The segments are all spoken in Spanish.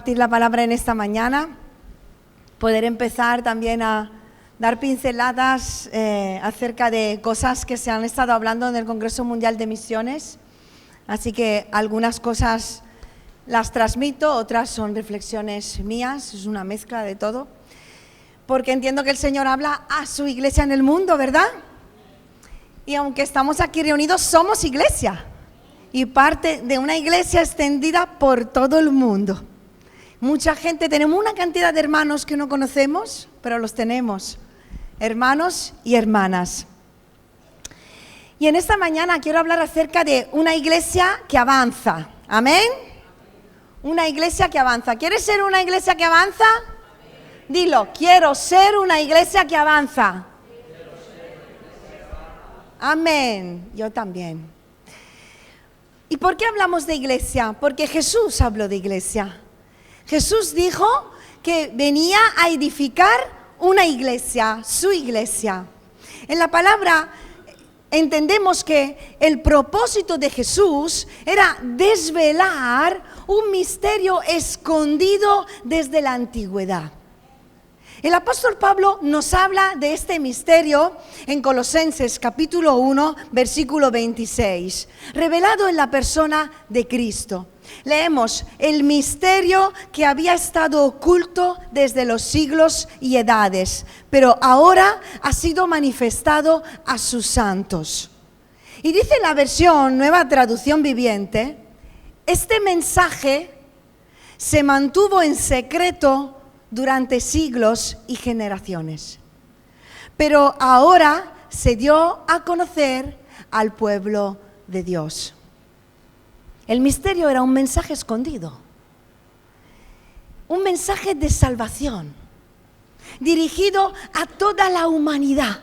La palabra en esta mañana, poder empezar también a dar pinceladas acerca de cosas que se han estado hablando en el Congreso Mundial de Misiones. Así que algunas cosas las transmito, otras son reflexiones mías, es una mezcla de todo, porque entiendo que el Señor habla a su iglesia en el mundo, ¿verdad? Y aunque estamos aquí reunidos, somos iglesia y parte de una iglesia extendida por todo el mundo. Mucha gente, tenemos una cantidad de hermanos que no conocemos, pero los tenemos, hermanos y hermanas. Y en esta mañana quiero hablar acerca de una iglesia que avanza. ¿Amén? Una iglesia que avanza. ¿Quieres ser una iglesia que avanza? Dilo, quiero ser una iglesia que avanza. Amén. Yo también. ¿Y por qué hablamos de iglesia? Porque Jesús habló de iglesia. Jesús dijo que venía a edificar una iglesia, su iglesia. En la palabra entendemos que el propósito de Jesús era desvelar un misterio escondido desde la antigüedad. El apóstol Pablo nos habla de este misterio en Colosenses capítulo 1, versículo 26, revelado en la persona de Cristo. Leemos: el misterio que había estado oculto desde los siglos y edades, pero ahora ha sido manifestado a sus santos. Y dice la versión Nueva Traducción Viviente: este mensaje se mantuvo en secreto durante siglos y generaciones, pero ahora se dio a conocer al pueblo de Dios. El misterio era un mensaje escondido, un mensaje de salvación, dirigido a toda la humanidad,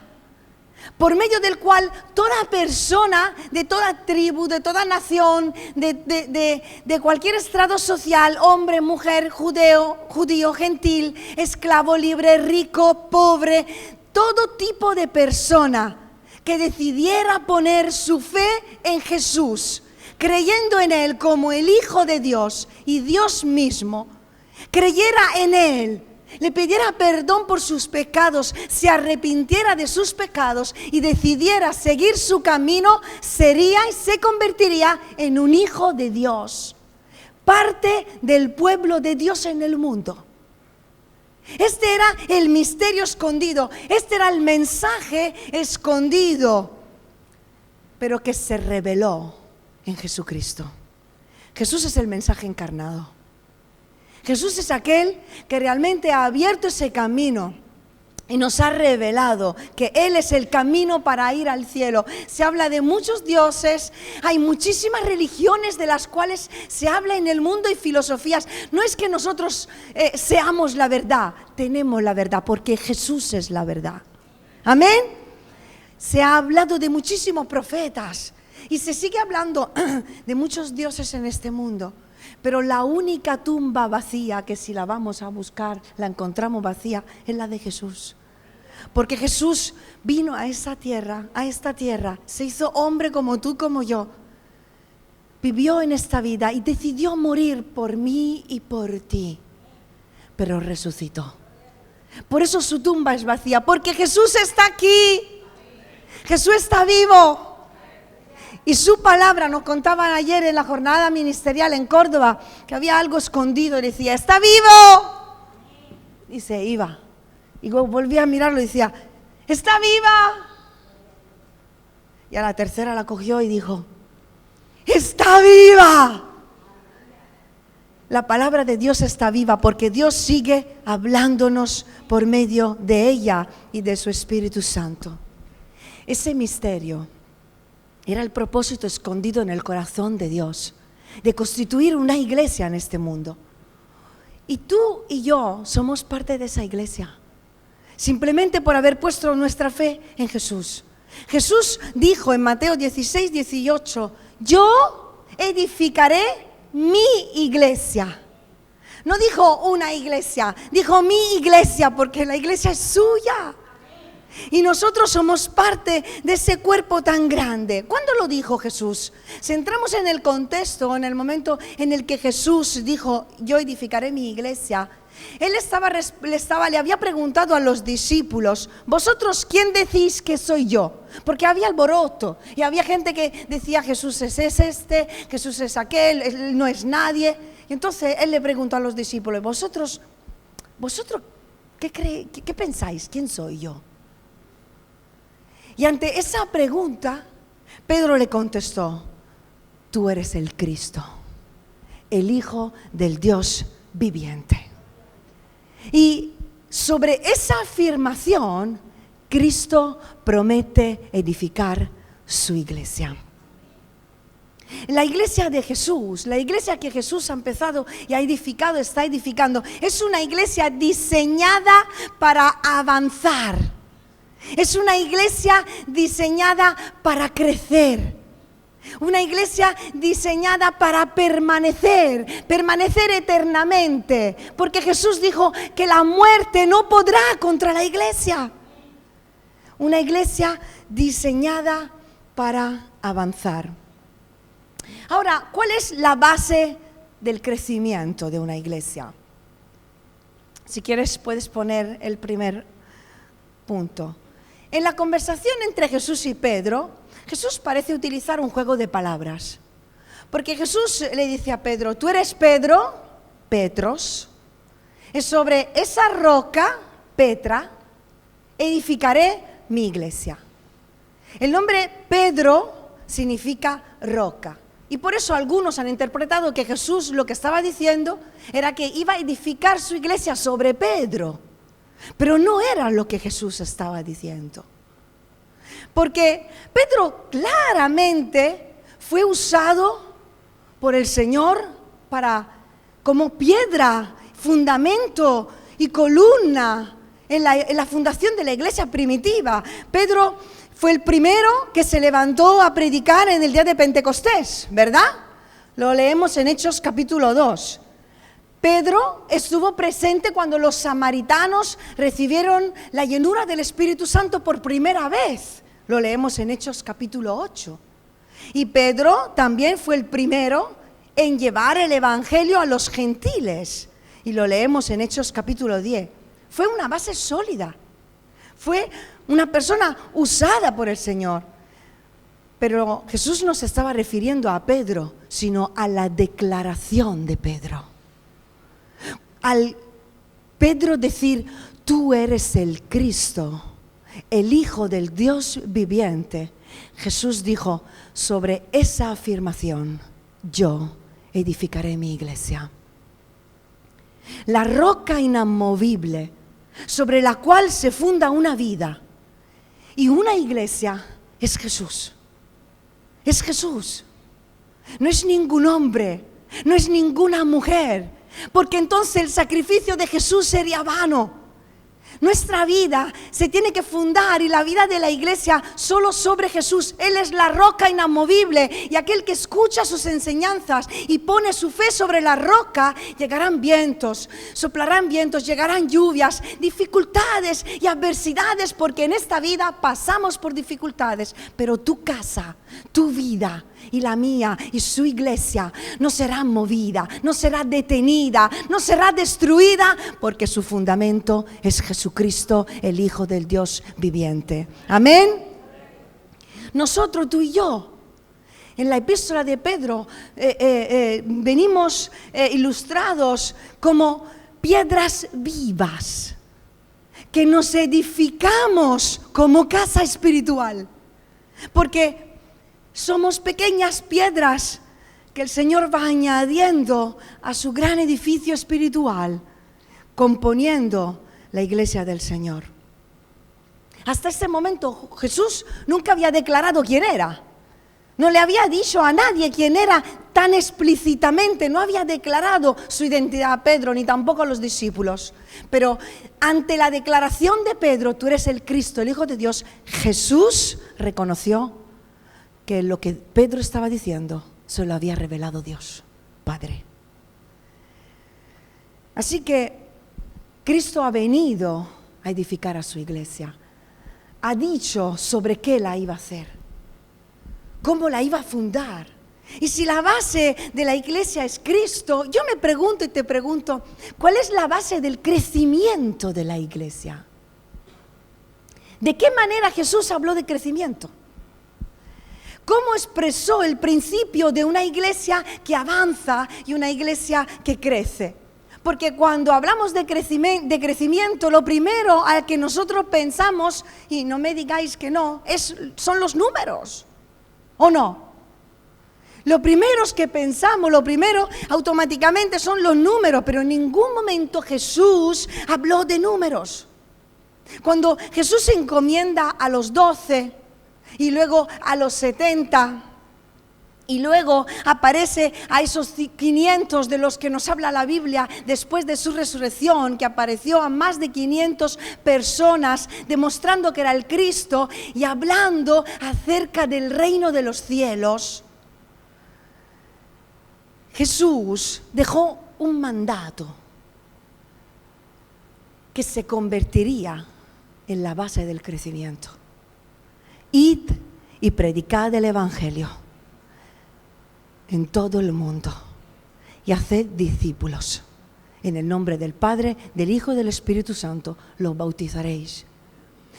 por medio del cual toda persona, de toda tribu, de toda nación, de cualquier estrado social, hombre, mujer, judío, gentil, esclavo, libre, rico, pobre, todo tipo de persona que decidiera poner su fe en Jesús, creyendo en Él como el Hijo de Dios y Dios mismo, creyera en Él, le pidiera perdón por sus pecados, se arrepintiera de sus pecados y decidiera seguir su camino, sería y se convertiría en un hijo de Dios, parte del pueblo de Dios en el mundo. Este era el misterio escondido, este era el mensaje escondido, pero que se reveló en Jesucristo. Jesús es el mensaje encarnado. Jesús es aquel que realmente ha abierto ese camino y nos ha revelado que Él es el camino para ir al cielo. Se habla de muchos dioses, hay muchísimas religiones de las cuales se habla en el mundo y filosofías. No es que nosotros seamos la verdad, tenemos la verdad porque Jesús es la verdad. Amén. Se ha hablado de muchísimos profetas y se sigue hablando de muchos dioses en este mundo. Pero la única tumba vacía, que si la vamos a buscar, la encontramos vacía, es la de Jesús. Porque Jesús vino a esta tierra, se hizo hombre como tú, como yo. Vivió en esta vida y decidió morir por mí y por ti. Pero resucitó. Por eso su tumba es vacía, porque Jesús está aquí. Jesús está vivo. Y su palabra, nos contaban ayer en la jornada ministerial en Córdoba, que había algo escondido y decía: ¡está vivo! Y se iba. Y luego volvía a mirarlo y decía: ¡está viva! Y a la tercera la cogió y dijo: ¡está viva! La palabra de Dios está viva porque Dios sigue hablándonos por medio de ella y de su Espíritu Santo. Ese misterio era el propósito escondido en el corazón de Dios, de constituir una iglesia en este mundo. Y tú y yo somos parte de esa iglesia, simplemente por haber puesto nuestra fe en Jesús. Jesús dijo en Mateo 16, 18, yo edificaré mi iglesia. No dijo una iglesia, dijo mi iglesia, porque la iglesia es suya. Y nosotros somos parte de ese cuerpo tan grande. ¿Cuándo lo dijo Jesús? Si entramos en el contexto, en el momento en el que Jesús dijo, yo edificaré mi iglesia, Él le había preguntado a los discípulos, ¿vosotros quién decís que soy yo? Porque había alboroto y había gente que decía, Jesús es este, Jesús es aquel, Él no es nadie. Y entonces Él le preguntó a los discípulos, ¿vosotros qué pensáis? ¿Quién soy yo? Y ante esa pregunta, Pedro le contestó, tú eres el Cristo, el Hijo del Dios viviente. Y sobre esa afirmación, Cristo promete edificar su iglesia. La iglesia de Jesús, la iglesia que Jesús ha empezado y ha edificado, está edificando, es una iglesia diseñada para avanzar. Es una iglesia diseñada para crecer. Una iglesia diseñada para permanecer eternamente. Porque Jesús dijo que la muerte no podrá contra la iglesia. Una iglesia diseñada para avanzar. Ahora, ¿cuál es la base del crecimiento de una iglesia? Si quieres, puedes poner el primer punto. En la conversación entre Jesús y Pedro, Jesús parece utilizar un juego de palabras. Porque Jesús le dice a Pedro, tú eres Pedro, Petros, y sobre esa roca, Petra, edificaré mi iglesia. El nombre Pedro significa roca. Y por eso algunos han interpretado que Jesús lo que estaba diciendo era que iba a edificar su iglesia sobre Pedro. Pero no era lo que Jesús estaba diciendo. Porque Pedro claramente fue usado por el Señor como piedra, fundamento y columna en la fundación de la iglesia primitiva. Pedro fue el primero que se levantó a predicar en el día de Pentecostés, ¿verdad? Lo leemos en Hechos capítulo 2. Pedro estuvo presente cuando los samaritanos recibieron la llenura del Espíritu Santo por primera vez. Lo leemos en Hechos capítulo 8. Y Pedro también fue el primero en llevar el Evangelio a los gentiles. Y lo leemos en Hechos capítulo 10. Fue una base sólida. Fue una persona usada por el Señor. Pero Jesús no se estaba refiriendo a Pedro, sino a la declaración de Pedro. Al Pedro decir, tú eres el Cristo, el Hijo del Dios viviente, Jesús dijo, sobre esa afirmación, yo edificaré mi iglesia. La roca inamovible sobre la cual se funda una vida y una iglesia es Jesús. Es Jesús. No es ningún hombre, no es ninguna mujer. Porque entonces el sacrificio de Jesús sería vano. Nuestra vida se tiene que fundar y la vida de la iglesia solo sobre Jesús. Él es la roca inamovible y aquel que escucha sus enseñanzas y pone su fe sobre la roca, llegarán vientos, soplarán vientos, llegarán lluvias, dificultades y adversidades, porque en esta vida pasamos por dificultades, pero tu casa, tu vida y la mía y su iglesia no será movida, no será detenida, no será destruida, porque su fundamento es Jesucristo, el Hijo del Dios viviente. Amén. Nosotros, tú y yo, en la epístola de Pedro venimos ilustrados como piedras vivas que nos edificamos como casa espiritual, porque somos pequeñas piedras que el Señor va añadiendo a su gran edificio espiritual, componiendo la iglesia del Señor. Hasta ese momento Jesús nunca había declarado quién era. No le había dicho a nadie quién era tan explícitamente, no había declarado su identidad a Pedro ni tampoco a los discípulos. Pero ante la declaración de Pedro, tú eres el Cristo, el Hijo de Dios, Jesús reconoció que lo que Pedro estaba diciendo se lo había revelado Dios, Padre. Así que Cristo ha venido a edificar a su iglesia. ha dicho sobre qué la iba a hacer, cómo la iba a fundar. Y si la base de la iglesia es Cristo, yo me pregunto y te pregunto, ¿cuál es la base del crecimiento de la iglesia? ¿De qué manera Jesús habló de crecimiento? ¿Cómo expresó el principio de una iglesia que avanza y una iglesia que crece? Porque cuando hablamos de crecimiento, lo primero al que nosotros pensamos, y no me digáis que no, son los números, ¿o no? Lo primero que pensamos, lo primero automáticamente son los números, pero en ningún momento Jesús habló de números. Cuando Jesús se encomienda a los 12 y luego a los 70 y luego aparece a esos 500 de los que nos habla la Biblia después de su resurrección, que apareció a más de 500 personas demostrando que era el Cristo y hablando acerca del reino de los cielos, Jesús dejó un mandato que se convertiría en la base del crecimiento. Id y predicad el Evangelio en todo el mundo y haced discípulos. En el nombre del Padre, del Hijo y del Espíritu Santo los bautizaréis.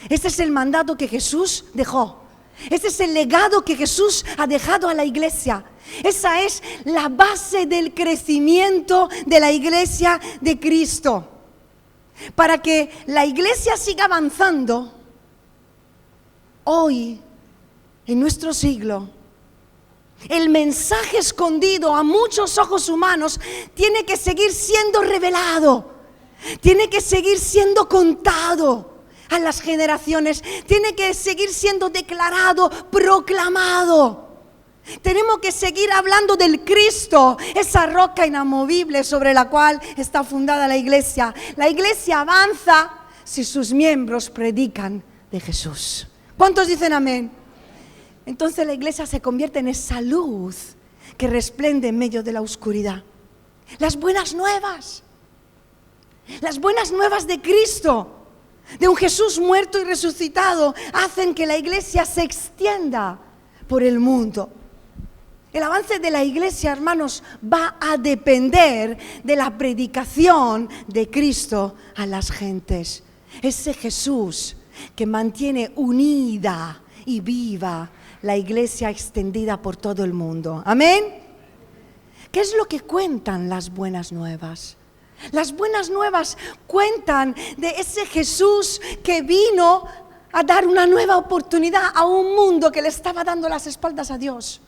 Este es el mandato que Jesús dejó. Este es el legado que Jesús ha dejado a la iglesia. Esa es la base del crecimiento de la iglesia de Cristo. Para que la iglesia siga avanzando, hoy, en nuestro siglo, el mensaje escondido a muchos ojos humanos tiene que seguir siendo revelado, tiene que seguir siendo contado a las generaciones, tiene que seguir siendo declarado, proclamado. Tenemos que seguir hablando del Cristo, esa roca inamovible sobre la cual está fundada la iglesia. La iglesia avanza si sus miembros predican de Jesús. ¿Cuántos dicen amén? Entonces la iglesia se convierte en esa luz que resplende en medio de la oscuridad. Las buenas nuevas de Cristo, de un Jesús muerto y resucitado, hacen que la iglesia se extienda por el mundo. El avance de la iglesia, hermanos, va a depender de la predicación de Cristo a las gentes. Ese Jesús que mantiene unida y viva la iglesia extendida por todo el mundo. ¿Amén? ¿Qué es lo que cuentan las buenas nuevas? Las buenas nuevas cuentan de ese Jesús que vino a dar una nueva oportunidad a un mundo que le estaba dando las espaldas a Dios.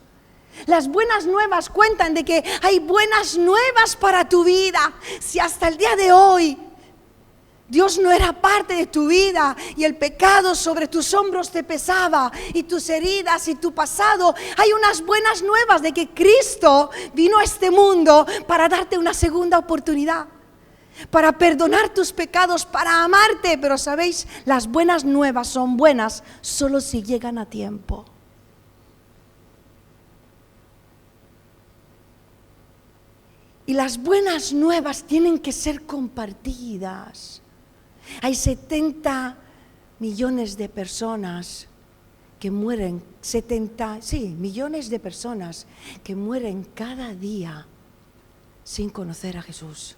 Las buenas nuevas cuentan de que hay buenas nuevas para tu vida. Si hasta el día de hoy Dios no era parte de tu vida y el pecado sobre tus hombros te pesaba y tus heridas y tu pasado, hay unas buenas nuevas de que Cristo vino a este mundo para darte una segunda oportunidad, para perdonar tus pecados, para amarte. Pero sabéis, las buenas nuevas son buenas solo si llegan a tiempo. Y las buenas nuevas tienen que ser compartidas. Hay 70 millones de personas que mueren, millones de personas que mueren cada día sin conocer a Jesús.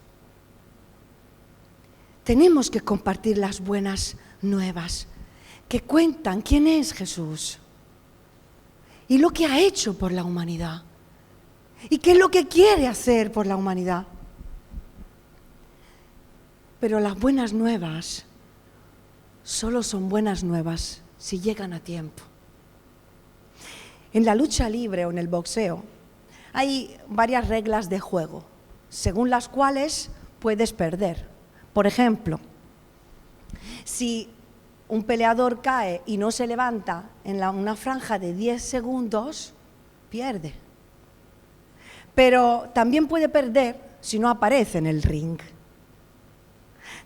Tenemos que compartir las buenas nuevas que cuentan quién es Jesús y lo que ha hecho por la humanidad. ¿Y qué es lo que quiere hacer por la humanidad? Pero las buenas nuevas solo son buenas nuevas si llegan a tiempo. En la lucha libre o en el boxeo hay varias reglas de juego, según las cuales puedes perder. Por ejemplo, si un peleador cae y no se levanta en una franja de 10 segundos, pierde. Pero también puede perder si no aparece en el ring.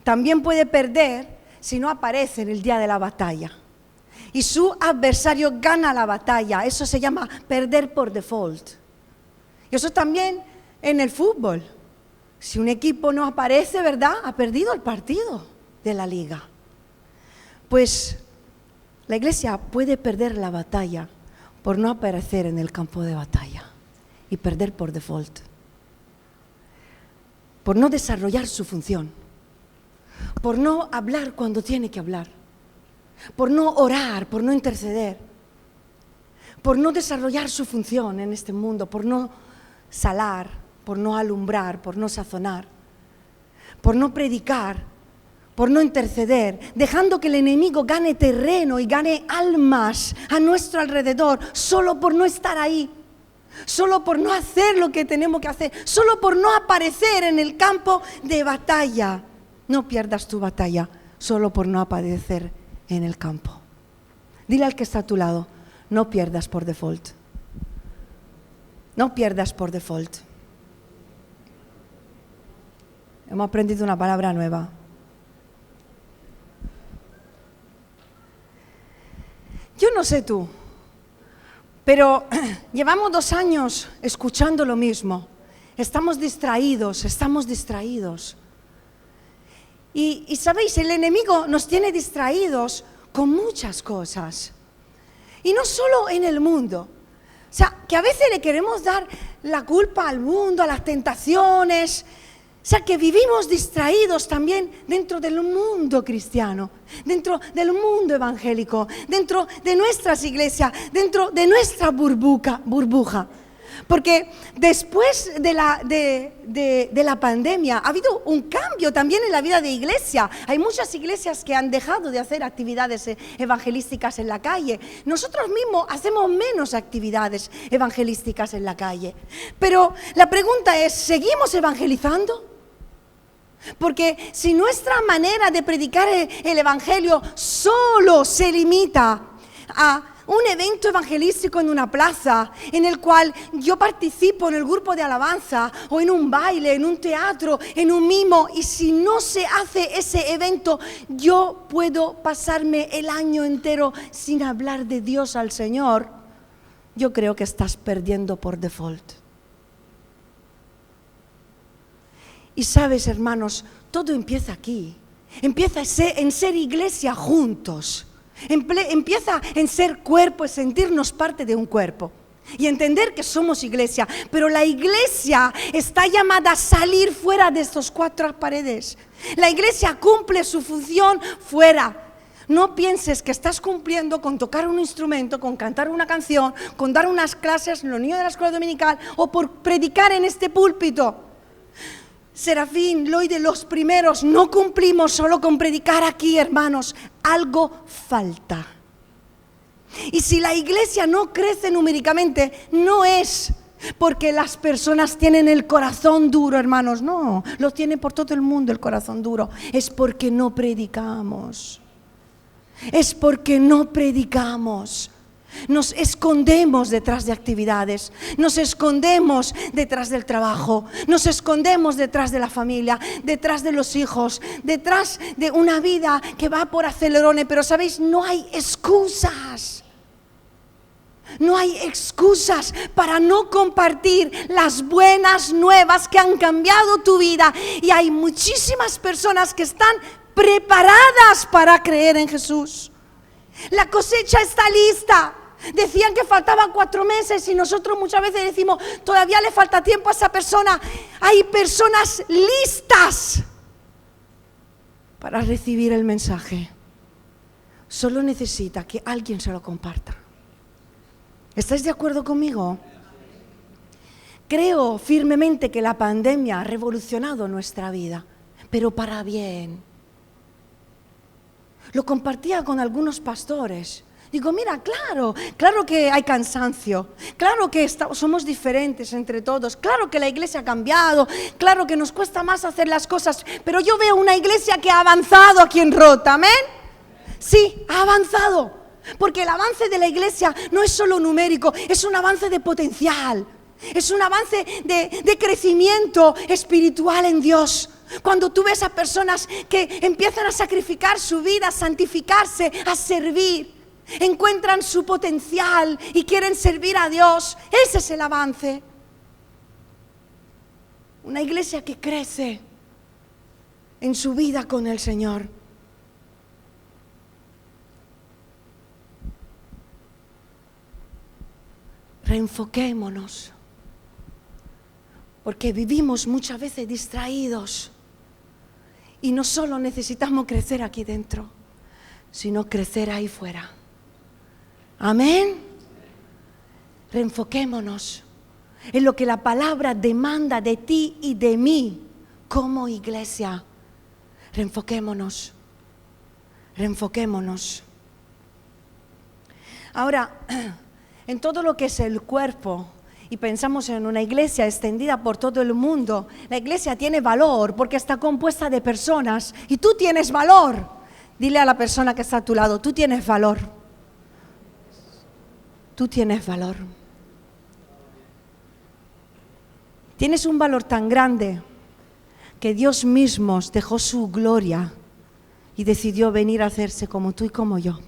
También puede perder si no aparece en el día de la batalla. Y su adversario gana la batalla. Eso se llama perder por default. Y eso también en el fútbol. Si un equipo no aparece, ¿verdad?, ha perdido el partido de la liga. Pues La iglesia puede perder la batalla por no aparecer en el campo de batalla y perder por default, por no desarrollar su función, por no hablar cuando tiene que hablar, por no orar, por no interceder, por no desarrollar su función en este mundo, por no salar, por no alumbrar, por no sazonar, por no predicar, por no interceder, dejando que el enemigo gane terreno y gane almas a nuestro alrededor, solo por no estar ahí, solo por no hacer lo que tenemos que hacer, solo por no aparecer en el campo de batalla. No pierdas tu batalla solo por no aparecer en el campo. Dile al que está a tu lado, no pierdas por default. No pierdas por default. Hemos aprendido una palabra nueva. Yo no sé tú, pero llevamos 2 años escuchando lo mismo. Estamos distraídos. Y sabéis, el enemigo nos tiene distraídos con muchas cosas. Y no solo en el mundo. O sea, que a veces le queremos dar la culpa al mundo, a las tentaciones. O sea, que vivimos distraídos también dentro del mundo cristiano, dentro del mundo evangélico, dentro de nuestras iglesias, dentro de nuestra burbuja. Porque después de la pandemia ha habido un cambio también en la vida de iglesia. Hay muchas iglesias que han dejado de hacer actividades evangelísticas en la calle. Nosotros mismos hacemos menos actividades evangelísticas en la calle. Pero la pregunta es, ¿seguimos evangelizando? Porque si nuestra manera de predicar el evangelio solo se limita a un evento evangelístico en una plaza, en el cual yo participo en el grupo de alabanza, o en un baile, en un teatro, en un mimo, y si no se hace ese evento, yo puedo pasarme el año entero sin hablar de Dios al Señor, yo creo que estás perdiendo por default. Y sabes, hermanos, todo empieza aquí. Empieza en ser iglesia juntos. Empieza en ser cuerpo, en sentirnos parte de un cuerpo. Y entender que somos iglesia. Pero la iglesia está llamada a salir fuera de estas 4 paredes. La iglesia cumple su función fuera. No pienses que estás cumpliendo con tocar un instrumento, con cantar una canción, con dar unas clases en los niños de la escuela dominical o por predicar en este púlpito. Serafín, Loide, los primeros, no cumplimos solo con predicar aquí, hermanos. Algo falta. Y si la iglesia no crece numéricamente, no es porque las personas tienen el corazón duro, hermanos. No, lo tiene por todo el mundo el corazón duro. Es porque no predicamos. Es porque no predicamos. Nos escondemos detrás de actividades, nos escondemos detrás del trabajo, nos escondemos detrás de la familia, detrás de los hijos, detrás de una vida que va por acelerones, pero sabéis, no hay excusas. No hay excusas para no compartir las buenas nuevas que han cambiado tu vida, y hay muchísimas personas que están preparadas para creer en Jesús. La cosecha está lista. Decían que faltaban 4 meses y nosotros muchas veces decimos, todavía le falta tiempo a esa persona. Hay personas listas para recibir el mensaje. Solo necesita que alguien se lo comparta. ¿Estáis de acuerdo conmigo? Creo firmemente que la pandemia ha revolucionado nuestra vida, pero para bien. Lo compartía con algunos pastores. Digo, mira, claro que hay cansancio, claro que somos diferentes entre todos, claro que la iglesia ha cambiado, claro que nos cuesta más hacer las cosas, pero yo veo una iglesia que ha avanzado aquí en Rota, ¿amén? Sí, ha avanzado, porque el avance de la iglesia no es solo numérico, es un avance de potencial, es un avance de crecimiento espiritual en Dios. Cuando tú ves a personas que empiezan a sacrificar su vida, a santificarse, a servir, encuentran su potencial y quieren servir a Dios, ese es el avance. Una iglesia que crece en su vida con el Señor. reenfoquémonos, porque vivimos muchas veces distraídos y no solo necesitamos crecer aquí dentro, sino crecer ahí fuera. Amén. Reenfoquémonos en lo que la palabra demanda de ti y de mí como iglesia. Reenfoquémonos. Reenfoquémonos. Ahora, en todo lo que es el cuerpo, y pensamos en una iglesia extendida por todo el mundo, la iglesia tiene valor porque está compuesta de personas y tú tienes valor. Dile a la persona que está a tu lado, tú tienes valor. Tú tienes valor. Tienes un valor tan grande que Dios mismo dejó su gloria y decidió venir a hacerse como tú y como yo.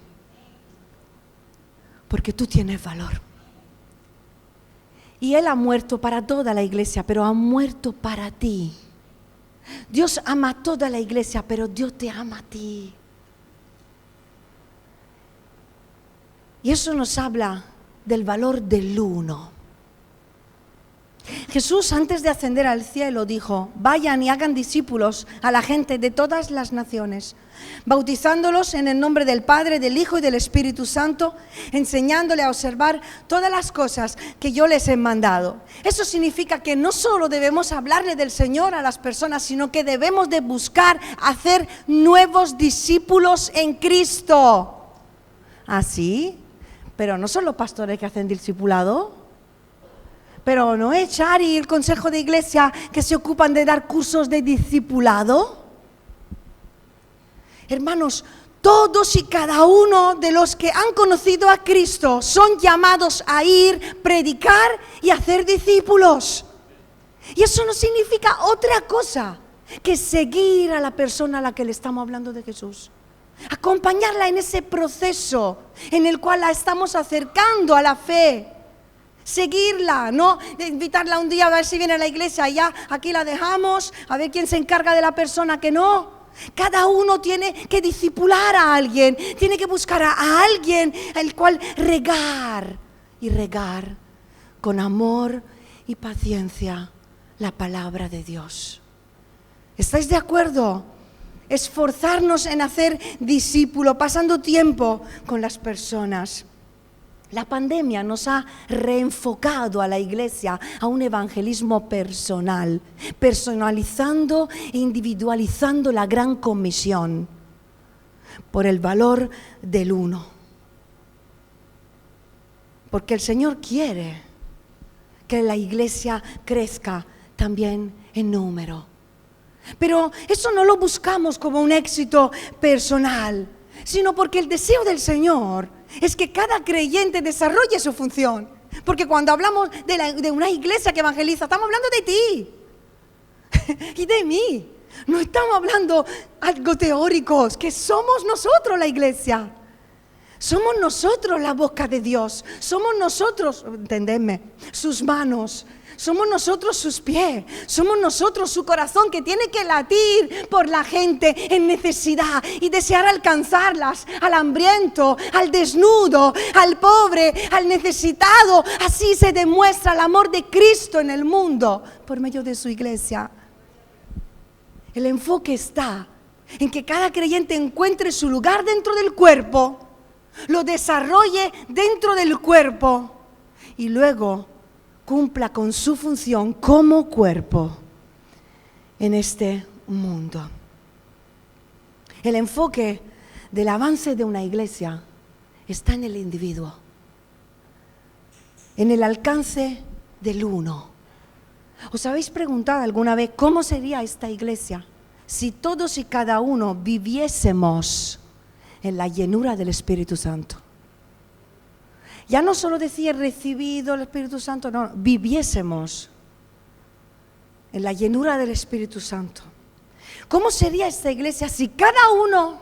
Porque tú tienes valor. Y Él ha muerto para toda la iglesia, pero ha muerto para ti. Dios ama a toda la iglesia, pero Dios te ama a ti. Y eso nos habla del valor del uno. Jesús, antes de ascender al cielo, dijo: vayan y hagan discípulos a la gente de todas las naciones, bautizándolos en el nombre del Padre, del Hijo y del Espíritu Santo, enseñándole a observar todas las cosas que yo les he mandado. Eso significa que no solo debemos hablarle del Señor a las personas, sino que debemos de buscar hacer nuevos discípulos en Cristo. ¿Así? Pero no son los pastores que hacen discipulado. Pero no es Chari y el consejo de iglesia que se ocupan de dar cursos de discipulado. Hermanos, todos y cada uno de los que han conocido a Cristo son llamados a ir, predicar y hacer discípulos. Y eso no significa otra cosa que seguir a la persona a la que le estamos hablando de Jesús. Acompañarla en ese proceso en el cual la estamos acercando a la fe. Seguirla, no invitarla un día a ver si viene a la iglesia y ya aquí la dejamos, a ver quién se encarga de la persona que no. Cada uno tiene que discipular a alguien, tiene que buscar a alguien al cual regar con amor y paciencia la palabra de Dios. ¿Estáis de acuerdo? Esforzarnos en hacer discípulo, pasando tiempo con las personas. La pandemia nos ha reenfocado a la iglesia a un evangelismo personal, personalizando e individualizando la gran comisión por el valor del uno. Porque el Señor quiere que la iglesia crezca también en número. Pero eso no lo buscamos como un éxito personal, sino porque el deseo del Señor es que cada creyente desarrolle su función. Porque cuando hablamos de una iglesia que evangeliza, estamos hablando de ti y de mí. No estamos hablando algo teóricos, que somos nosotros la iglesia. Somos nosotros la boca de Dios. Somos nosotros, entendedme, sus manos. Somos nosotros sus pies, somos nosotros su corazón que tiene que latir por la gente en necesidad y desear alcanzarlas, al hambriento, al desnudo, al pobre, al necesitado. Así se demuestra el amor de Cristo en el mundo por medio de su iglesia. El enfoque está en que cada creyente encuentre su lugar dentro del cuerpo, lo desarrolle dentro del cuerpo y luego cumpla con su función como cuerpo en este mundo. El enfoque del avance de una iglesia está en el individuo, en el alcance del uno. ¿Os habéis preguntado alguna vez cómo sería esta iglesia si todos y cada uno viviésemos en la llenura del Espíritu Santo? Ya no solo decir recibido el Espíritu Santo, no, viviésemos en la llenura del Espíritu Santo. ¿Cómo sería esta iglesia si cada uno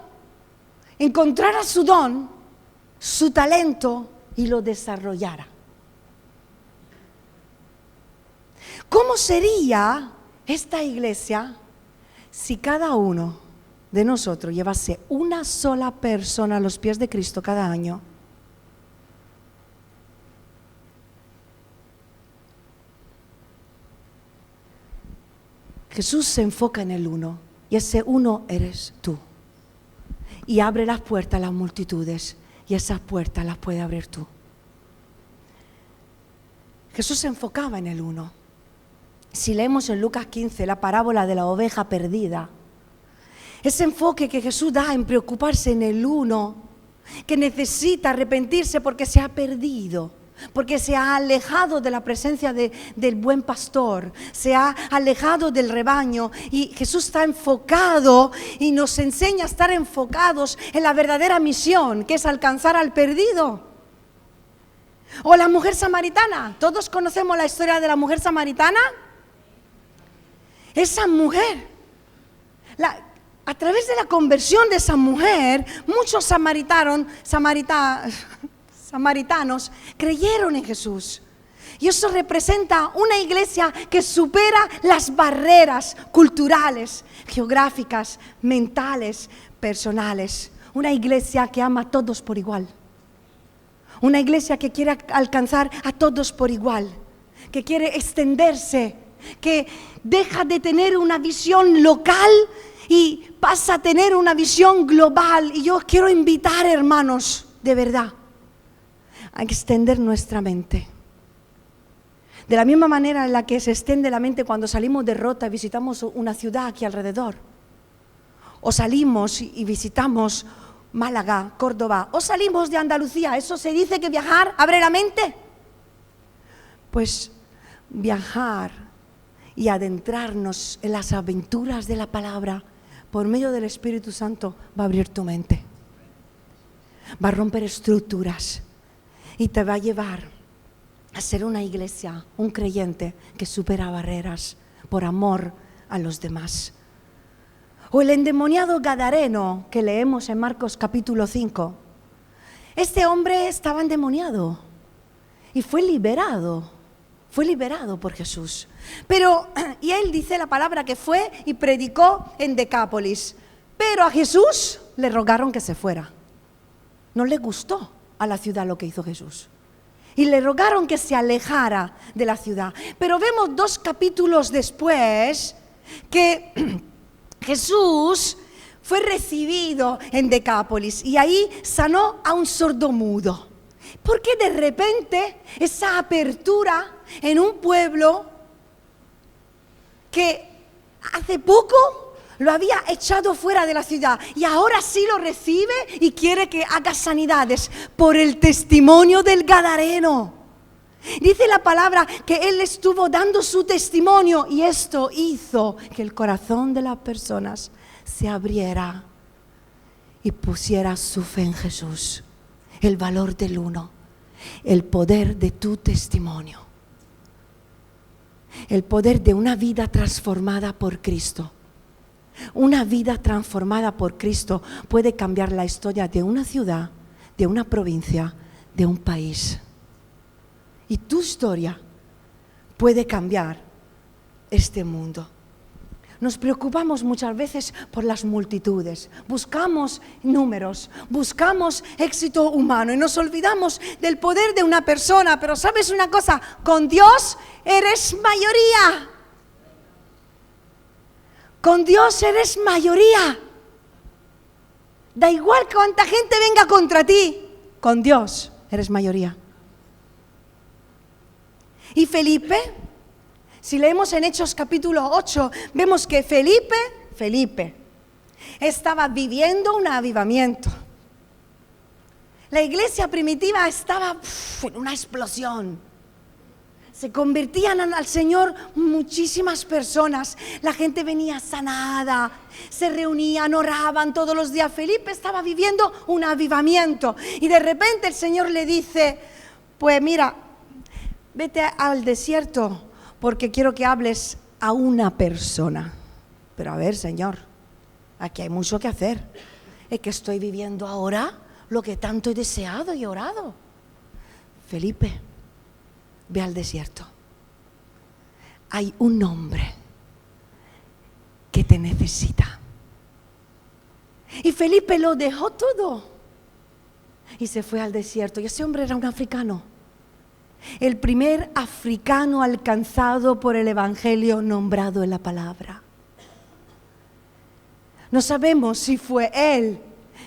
encontrara su don, su talento y lo desarrollara? ¿Cómo sería esta iglesia si cada uno de nosotros llevase una sola persona a los pies de Cristo cada año? Jesús se enfoca en el uno, y ese uno eres tú. Y abre las puertas a las multitudes, y esas puertas las puede abrir tú. Jesús se enfocaba en el uno. Si leemos en Lucas 15 la parábola de la oveja perdida, ese enfoque que Jesús da en preocuparse en el uno, que necesita arrepentirse porque se ha perdido, porque se ha alejado de la presencia del buen pastor, se ha alejado del rebaño, y Jesús está enfocado y nos enseña a estar enfocados en la verdadera misión, que es alcanzar al perdido. O la mujer samaritana, todos conocemos la historia de la mujer samaritana. Esa mujer, a través de la conversión de esa mujer, muchos samaritanos creyeron en Jesús. Y eso representa una iglesia que supera las barreras culturales, geográficas, mentales, personales. Una iglesia que ama a todos por igual. Una iglesia que quiere alcanzar a todos por igual, que quiere extenderse, que deja de tener una visión local y pasa a tener una visión global. Y yo quiero invitar, hermanos, de verdad, a extender nuestra mente. De la misma manera en la que se extiende la mente cuando salimos de Rota y visitamos una ciudad aquí alrededor. O salimos y visitamos Málaga, Córdoba, o salimos de Andalucía. ¿Eso se dice que viajar abre la mente? Pues viajar y adentrarnos en las aventuras de la palabra por medio del Espíritu Santo va a abrir tu mente, va a romper estructuras y te va a llevar a ser una iglesia, un creyente que supera barreras por amor a los demás. O el endemoniado gadareno que leemos en Marcos capítulo 5. Este hombre estaba endemoniado y fue liberado por Jesús. Y él dice la palabra que fue y predicó en Decápolis. Pero a Jesús le rogaron que se fuera. No le gustó a la ciudad lo que hizo Jesús. Y le rogaron que se alejara de la ciudad. Pero vemos 2 capítulos después que Jesús fue recibido en Decápolis y ahí sanó a un sordomudo. Porque de repente esa apertura en un pueblo que hace poco lo había echado fuera de la ciudad y ahora sí lo recibe y quiere que haga sanidades por el testimonio del gadareno. Dice la palabra que él estuvo dando su testimonio y esto hizo que el corazón de las personas se abriera y pusiera su fe en Jesús. El valor del uno, el poder de tu testimonio, el poder de una vida transformada por Cristo. Una vida transformada por Cristo puede cambiar la historia de una ciudad, de una provincia, de un país. Y tu historia puede cambiar este mundo. Nos preocupamos muchas veces por las multitudes, buscamos números, buscamos éxito humano y nos olvidamos del poder de una persona. Pero ¿sabes una cosa? Con Dios eres mayoría. Con Dios eres mayoría. Da igual cuánta gente venga contra ti, con Dios eres mayoría. Y Felipe, si leemos en Hechos capítulo 8, vemos que Felipe estaba viviendo un avivamiento. La iglesia primitiva estaba en una explosión. Se convertían al Señor muchísimas personas. La gente venía sanada, se reunían, oraban todos los días. Felipe estaba viviendo un avivamiento. Y de repente el Señor le dice, pues mira, vete al desierto porque quiero que hables a una persona. Pero a ver, Señor, aquí hay mucho que hacer. Es que estoy viviendo ahora lo que tanto he deseado y orado. Felipe, ve al desierto. Hay un hombre que te necesita. Y Felipe lo dejó todo y se fue al desierto. Y ese hombre era un africano. El primer africano alcanzado por el Evangelio nombrado en la palabra. No sabemos si fue él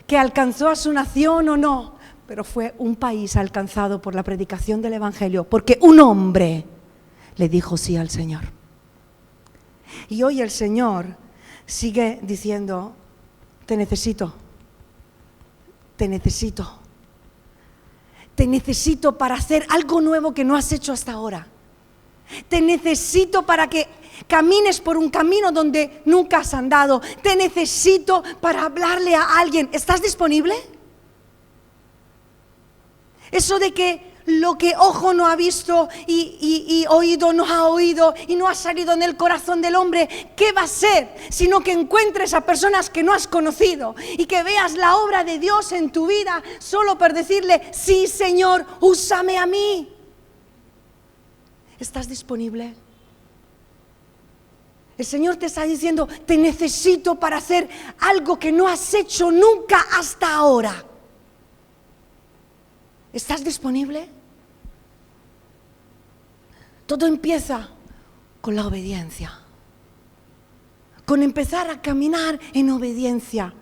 que alcanzó a su nación o no, pero fue un país alcanzado por la predicación del Evangelio, porque un hombre le dijo sí al Señor. Y hoy el Señor sigue diciendo: te necesito, te necesito, te necesito para hacer algo nuevo que no has hecho hasta ahora. Te necesito para que camines por un camino donde nunca has andado. Te necesito para hablarle a alguien. ¿Estás disponible? Eso de que lo que ojo no ha visto y oído no ha oído y no ha salido en el corazón del hombre, ¿qué va a ser? Sino que encuentres a personas que no has conocido y que veas la obra de Dios en tu vida solo por decirle: sí, Señor, úsame a mí. ¿Estás disponible? El Señor te está diciendo: te necesito para hacer algo que no has hecho nunca hasta ahora. ¿Estás disponible? Todo empieza con la obediencia, con empezar a caminar en obediencia.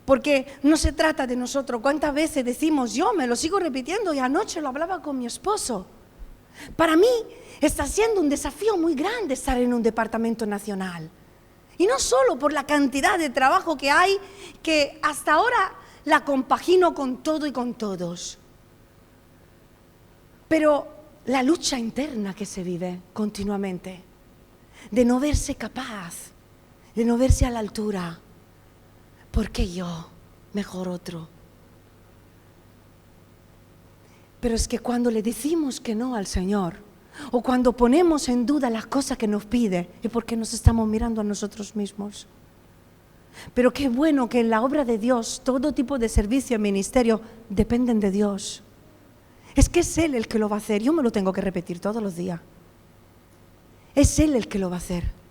Porque no se trata de nosotros. ¿Cuántas veces decimos? Yo me lo sigo repitiendo y anoche lo hablaba con mi esposo. Para mí está siendo un desafío muy grande estar en un departamento nacional. Y no solo por la cantidad de trabajo que hay, que hasta ahora la compagino con todo y con todos. Pero la lucha interna que se vive continuamente, de no verse capaz, de no verse a la altura. ¿Por qué yo? Mejor otro. Pero es que cuando le decimos que no al Señor, o cuando ponemos en duda las cosas que nos pide, es porque nos estamos mirando a nosotros mismos. Pero qué bueno que en la obra de Dios, todo tipo de servicio y ministerio dependen de Dios. Es que es Él el que lo va a hacer. Yo me lo tengo que repetir todos los días. Es Él el que lo va a hacer.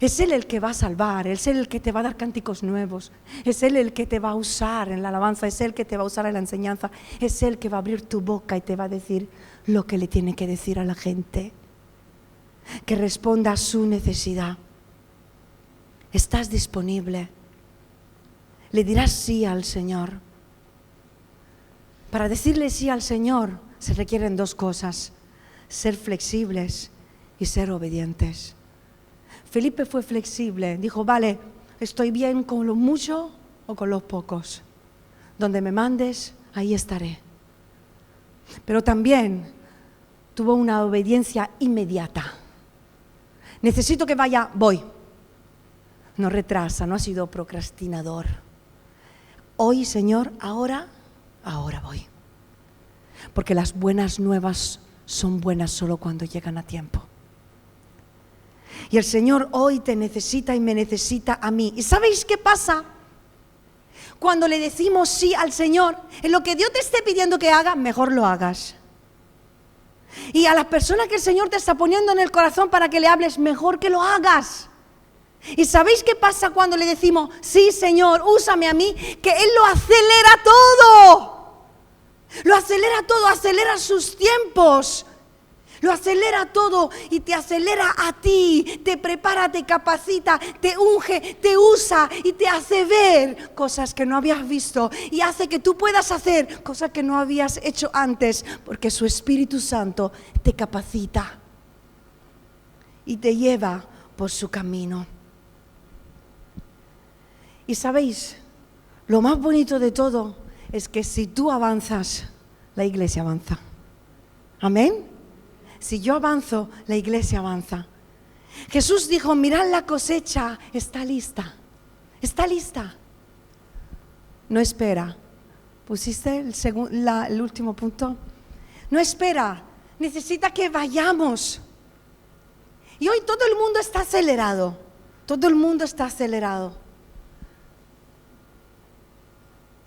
Es Él el que va a salvar, es Él el que te va a dar cánticos nuevos, es Él el que te va a usar en la alabanza, es Él que te va a usar en la enseñanza, es Él que va a abrir tu boca y te va a decir lo que le tiene que decir a la gente, que responda a su necesidad. ¿Estás disponible? ¿Le dirás sí al Señor? Para decirle sí al Señor se requieren dos cosas: ser flexibles y ser obedientes. Felipe fue flexible, dijo: vale, estoy bien con lo mucho o con los pocos. Donde me mandes, ahí estaré. Pero también tuvo una obediencia inmediata. Necesito que vaya, voy. No retrasa, no ha sido procrastinador. Hoy, Señor, ahora voy. Porque las buenas nuevas son buenas solo cuando llegan a tiempo. Y el Señor hoy te necesita y me necesita a mí. ¿Y sabéis qué pasa? Cuando le decimos sí al Señor, en lo que Dios te esté pidiendo que haga, mejor lo hagas. Y a las personas que el Señor te está poniendo en el corazón para que le hables, mejor que lo hagas. ¿Y sabéis qué pasa cuando le decimos: sí, Señor, úsame a mí? Que Él lo acelera todo. Lo acelera todo, acelera sus tiempos. Lo acelera todo y te acelera a ti, te prepara, te capacita, te unge, te usa y te hace ver cosas que no habías visto y hace que tú puedas hacer cosas que no habías hecho antes, porque su Espíritu Santo te capacita y te lleva por su camino. Y sabéis, lo más bonito de todo es que si tú avanzas, la iglesia avanza. Amén. Si yo avanzo, la iglesia avanza. Jesús dijo: mirad, la cosecha está lista. Está lista. No espera. ¿Pusiste el último punto? No espera. Necesita que vayamos. Y hoy todo el mundo está acelerado. Todo el mundo está acelerado.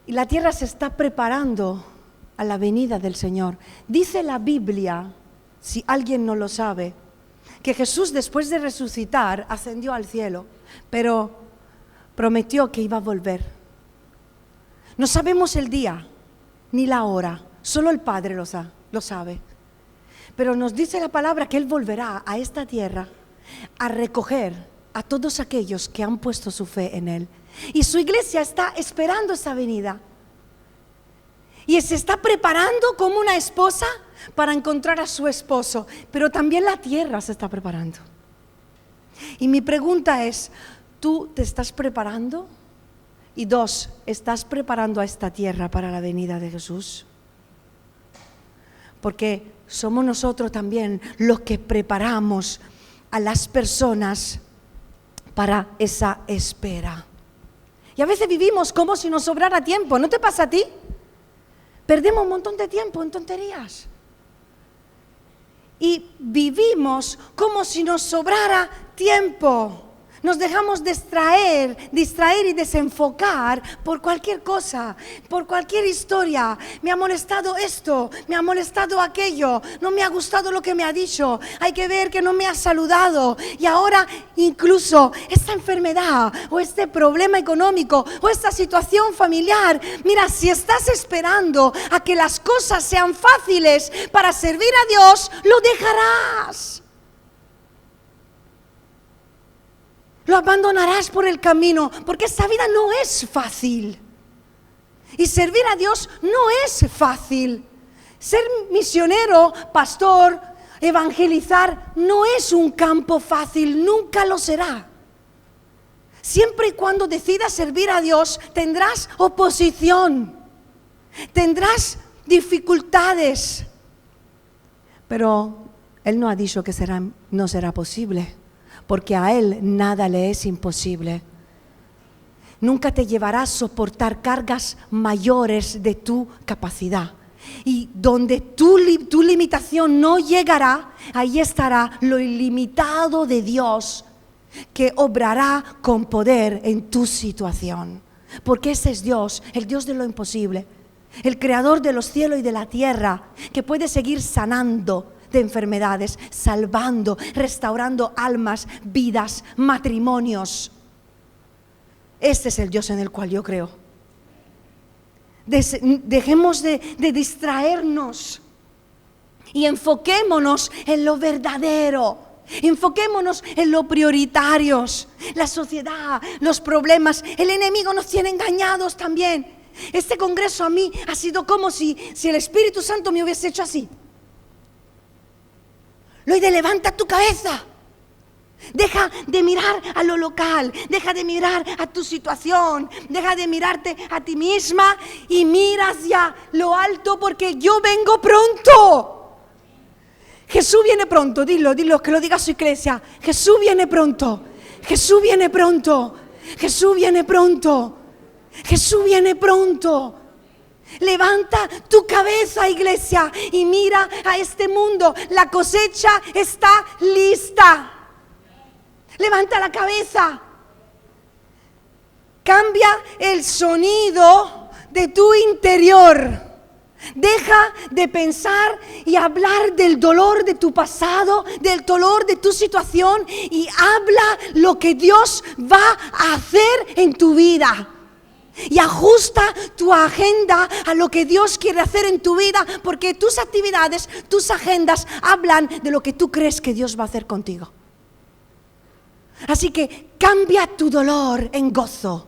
Y la tierra se está preparando a la venida del Señor. Dice la Biblia, si alguien no lo sabe, que Jesús, después de resucitar, ascendió al cielo, pero prometió que iba a volver. No sabemos el día ni la hora, solo el Padre lo sabe. Pero nos dice la palabra que Él volverá a esta tierra a recoger a todos aquellos que han puesto su fe en Él. Y su iglesia está esperando esa venida. Y se está preparando como una esposa para encontrar a su esposo. Pero también la tierra se está preparando. Y mi pregunta es, ¿tú te estás preparando? Y dos, ¿estás preparando a esta tierra para la venida de Jesús? Porque somos nosotros también los que preparamos a las personas para esa espera. Y a veces vivimos como si nos sobrara tiempo. ¿No te pasa a ti? Perdemos un montón de tiempo en tonterías. Y vivimos como si nos sobrara tiempo. Nos dejamos distraer y desenfocar por cualquier cosa, por cualquier historia. Me ha molestado esto, me ha molestado aquello, no me ha gustado lo que me ha dicho, hay que ver que no me ha saludado. Y ahora incluso esta enfermedad o este problema económico o esta situación familiar. Mira, si estás esperando a que las cosas sean fáciles para servir a Dios, lo dejarás. Lo abandonarás por el camino, porque esta vida no es fácil. Y servir a Dios no es fácil. Ser misionero, pastor, evangelizar, no es un campo fácil, nunca lo será. Siempre y cuando decidas servir a Dios, tendrás oposición, tendrás dificultades. Pero Él no ha dicho que no será posible. Porque a Él nada le es imposible. Nunca te llevará a soportar cargas mayores de tu capacidad. Y donde tu limitación no llegará, ahí estará lo ilimitado de Dios, que obrará con poder en tu situación. Porque ese es Dios, el Dios de lo imposible, el creador de los cielos y de la tierra, que puede seguir sanando de enfermedades, salvando, restaurando almas, vidas, matrimonios. Este es el Dios en el cual yo creo. Dejemos de distraernos y enfoquémonos en lo verdadero. Enfoquémonos en lo prioritarios. La sociedad, los problemas, el enemigo nos tiene engañados también. Este congreso a mí ha sido como si el Espíritu Santo me hubiese hecho así. Lo de levanta tu cabeza. Deja de mirar a lo local, deja de mirar a tu situación, deja de mirarte a ti misma y mira hacia lo alto, porque yo vengo pronto. Jesús viene pronto, dilo, que lo diga su iglesia. Jesús viene pronto, Jesús viene pronto, Jesús viene pronto, Jesús viene pronto. Levanta tu cabeza, iglesia, y mira a este mundo. La cosecha está lista. Levanta la cabeza. Cambia el sonido de tu interior. Deja de pensar y hablar del dolor de tu pasado, del dolor de tu situación, y habla lo que Dios va a hacer en tu vida. Y ajusta tu agenda a lo que Dios quiere hacer en tu vida, porque tus actividades, tus agendas hablan de lo que tú crees que Dios va a hacer contigo. Así que cambia tu dolor en gozo.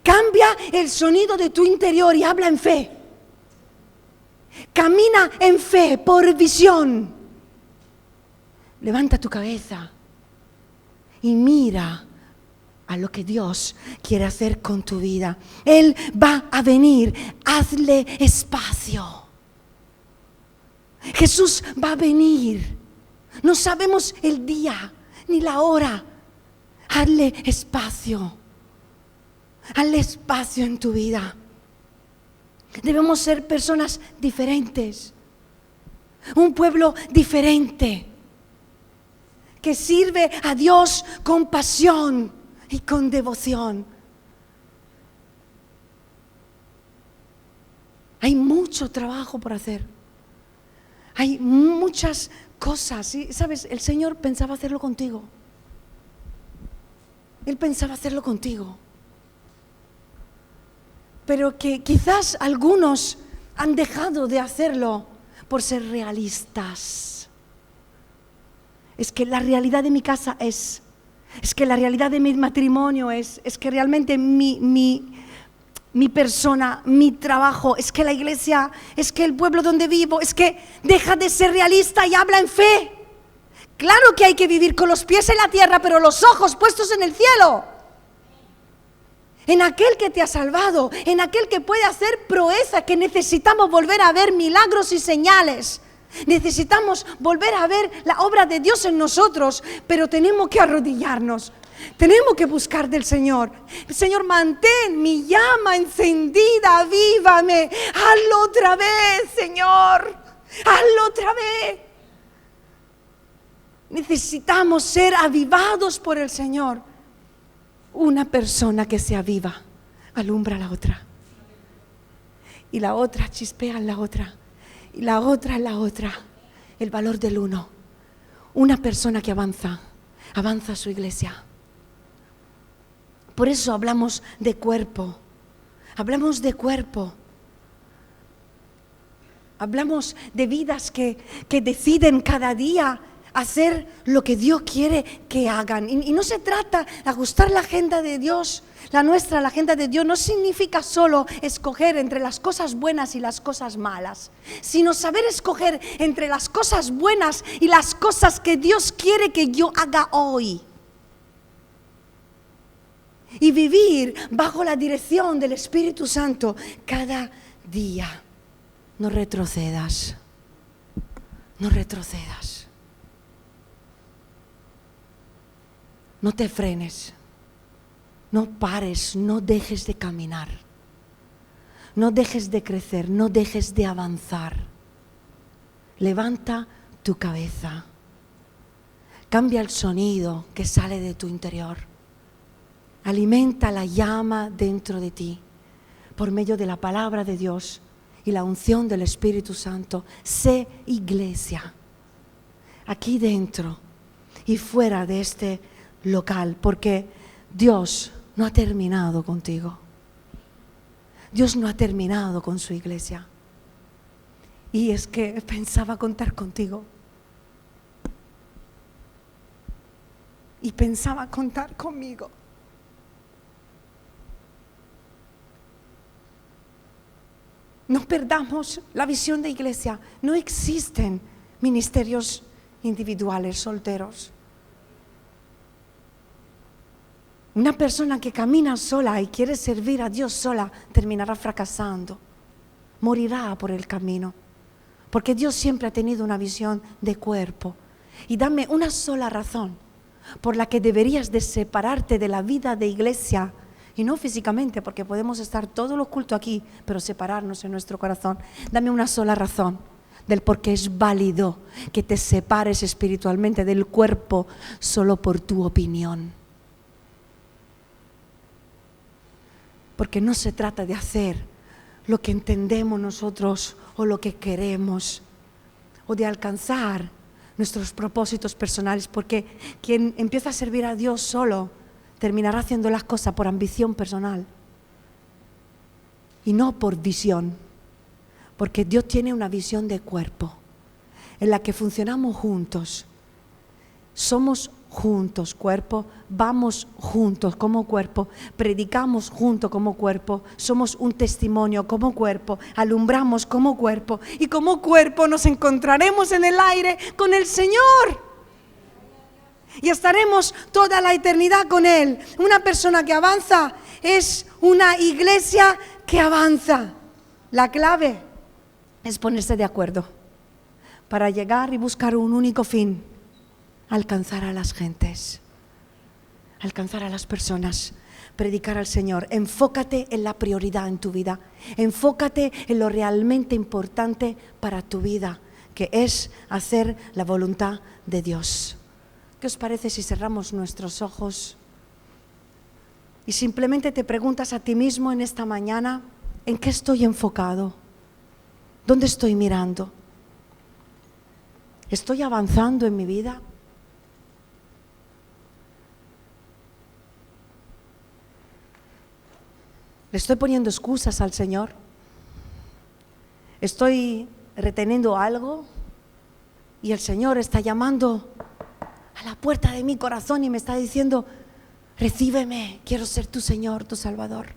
Cambia el sonido de tu interior y habla en fe. Camina en fe por visión. Levanta tu cabeza y mira a lo que Dios quiere hacer con tu vida. Él va a venir, hazle espacio. Jesús va a venir. No sabemos el día ni la hora. Hazle espacio. Hazle espacio en tu vida. Debemos ser personas diferentes. Un pueblo diferente, que sirve a Dios con pasión y con devoción. Hay mucho trabajo por hacer. Hay muchas cosas. Y, ¿sabes? El Señor pensaba hacerlo contigo. Él pensaba hacerlo contigo. Pero que quizás algunos han dejado de hacerlo por ser realistas. Es que la realidad de mi casa es Es que la realidad de mi matrimonio es que realmente mi persona, mi trabajo, es que la iglesia, es que el pueblo donde vivo, es que deja de ser realista y habla en fe. Claro que hay que vivir con los pies en la tierra, pero los ojos puestos en el cielo. En aquel que te ha salvado, en aquel que puede hacer proeza, que necesitamos volver a ver milagros y señales. Necesitamos volver a ver la obra de Dios en nosotros, pero tenemos que arrodillarnos. Tenemos que buscar del Señor. Señor, mantén mi llama encendida, avívame. Hazlo otra vez, Señor. Hazlo otra vez. Necesitamos ser avivados por el Señor. Una persona que se aviva alumbra a la otra. Y la otra chispea en la otra. Y la otra en la otra. El valor del uno. Una persona que avanza a su iglesia. Por eso hablamos de cuerpo. Hablamos de cuerpo. Hablamos de vidas que deciden cada día hacer lo que Dios quiere que hagan. Y no se trata de ajustar la agenda de Dios, la nuestra, la agenda de Dios, no significa solo escoger entre las cosas buenas y las cosas malas, sino saber escoger entre las cosas buenas y las cosas que Dios quiere que yo haga hoy. Y vivir bajo la dirección del Espíritu Santo cada día. No retrocedas, no retrocedas. No te frenes, no pares, no dejes de caminar, no dejes de crecer, no dejes de avanzar. Levanta tu cabeza, cambia el sonido que sale de tu interior, alimenta la llama dentro de ti por medio de la palabra de Dios y la unción del Espíritu Santo. Sé iglesia, aquí dentro y fuera de este local, porque Dios no ha terminado contigo. Dios no ha terminado con su iglesia. Y es que pensaba contar contigo. Y pensaba contar conmigo. No perdamos la visión de iglesia. No existen ministerios individuales, solteros. Una persona que camina sola y quiere servir a Dios sola terminará fracasando, morirá por el camino, porque Dios siempre ha tenido una visión de cuerpo. Y dame una sola razón por la que deberías de separarte de la vida de iglesia, y no físicamente, porque podemos estar todos los cultos aquí, pero separarnos en nuestro corazón. Dame una sola razón del por qué es válido que te separes espiritualmente del cuerpo solo por tu opinión. Porque no se trata de hacer lo que entendemos nosotros o lo que queremos, o de alcanzar nuestros propósitos personales, porque quien empieza a servir a Dios solo terminará haciendo las cosas por ambición personal y no por visión, porque Dios tiene una visión de cuerpo en la que funcionamos juntos, somos juntos, cuerpo, vamos juntos como cuerpo, predicamos juntos como cuerpo, somos un testimonio como cuerpo, alumbramos como cuerpo y como cuerpo nos encontraremos en el aire con el Señor y estaremos toda la eternidad con Él. Una persona que avanza es una iglesia que avanza. La clave es ponerse de acuerdo para llegar y buscar un único fin: alcanzar a las gentes, alcanzar a las personas, predicar al Señor. Enfócate en la prioridad en tu vida, enfócate en lo realmente importante para tu vida, que es hacer la voluntad de Dios. ¿Qué os parece si cerramos nuestros ojos y simplemente te preguntas a ti mismo en esta mañana: ¿en qué estoy enfocado? ¿Dónde estoy mirando? ¿Estoy avanzando en mi vida? ¿Le estoy poniendo excusas al Señor? ¿Estoy reteniendo algo? Y el Señor está llamando a la puerta de mi corazón y me está diciendo: recíbeme, quiero ser tu Señor, tu Salvador.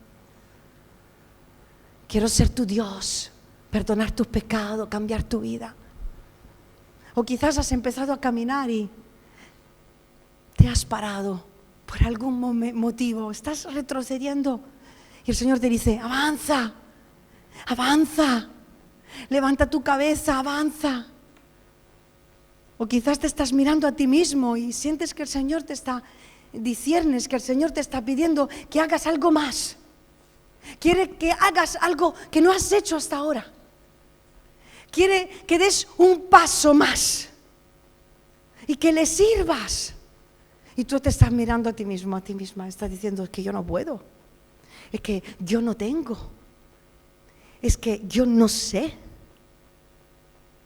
Quiero ser tu Dios, perdonar tus pecados, cambiar tu vida. O quizás has empezado a caminar y te has parado por algún motivo, estás retrocediendo y el Señor te dice: avanza, avanza, levanta tu cabeza, avanza. O quizás te estás mirando a ti mismo y sientes que el Señor te está, disciernes que el Señor te está pidiendo que hagas algo más. Quiere que hagas algo que no has hecho hasta ahora. Quiere que des un paso más y que le sirvas. Y tú te estás mirando a ti mismo, a ti misma, estás diciendo: es que yo no puedo, es que yo no tengo, es que yo no sé.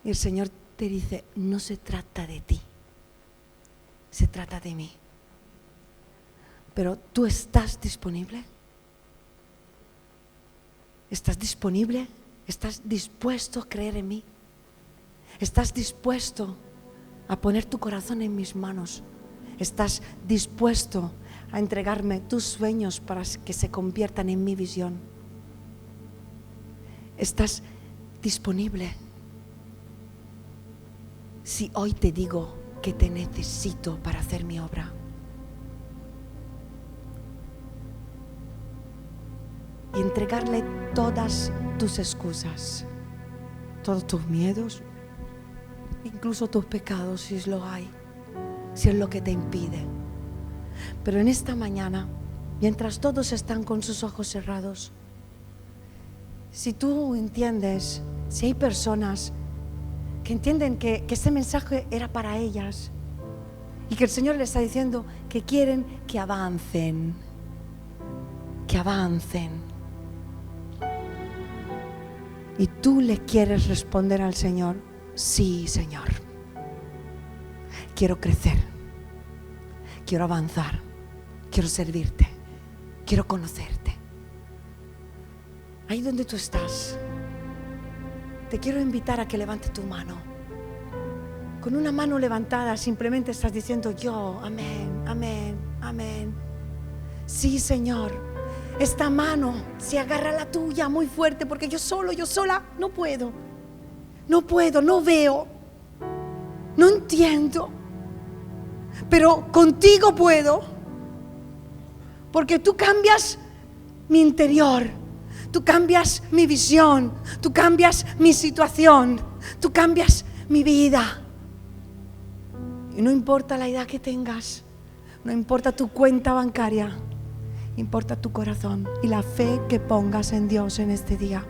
Y el Señor te dice: no se trata de ti, se trata de mí. Pero ¿tú estás disponible? ¿Estás disponible? ¿Estás dispuesto a creer en mí? ¿Estás dispuesto a poner tu corazón en mis manos? ¿Estás dispuesto a entregarme tus sueños para que se conviertan en mi visión? ¿Estás disponible? Si hoy te digo que te necesito para hacer mi obra. Y entregarle todas tus excusas, todos tus miedos, incluso tus pecados, si lo hay, si es lo que te impide. Pero en esta mañana, mientras todos están con sus ojos cerrados, si tú entiendes, si hay personas que entienden que este mensaje era para ellas y que el Señor les está diciendo que quieren que avancen, que avancen. Y tú le quieres responder al Señor: sí, Señor, quiero crecer, quiero avanzar, quiero servirte, quiero conocerte. Ahí donde tú estás, te quiero invitar a que levantes tu mano. Con una mano levantada simplemente estás diciendo: yo, amén, amén, amén. Sí, Señor. Esta mano se agarra a la tuya muy fuerte, porque yo sola no puedo, no veo, no entiendo, pero contigo puedo, porque tú cambias mi interior, tú cambias mi visión, tú cambias mi situación, tú cambias mi vida. Y no importa la edad que tengas, no importa tu cuenta bancaria, importa tu corazón y la fe que pongas en Dios en este día.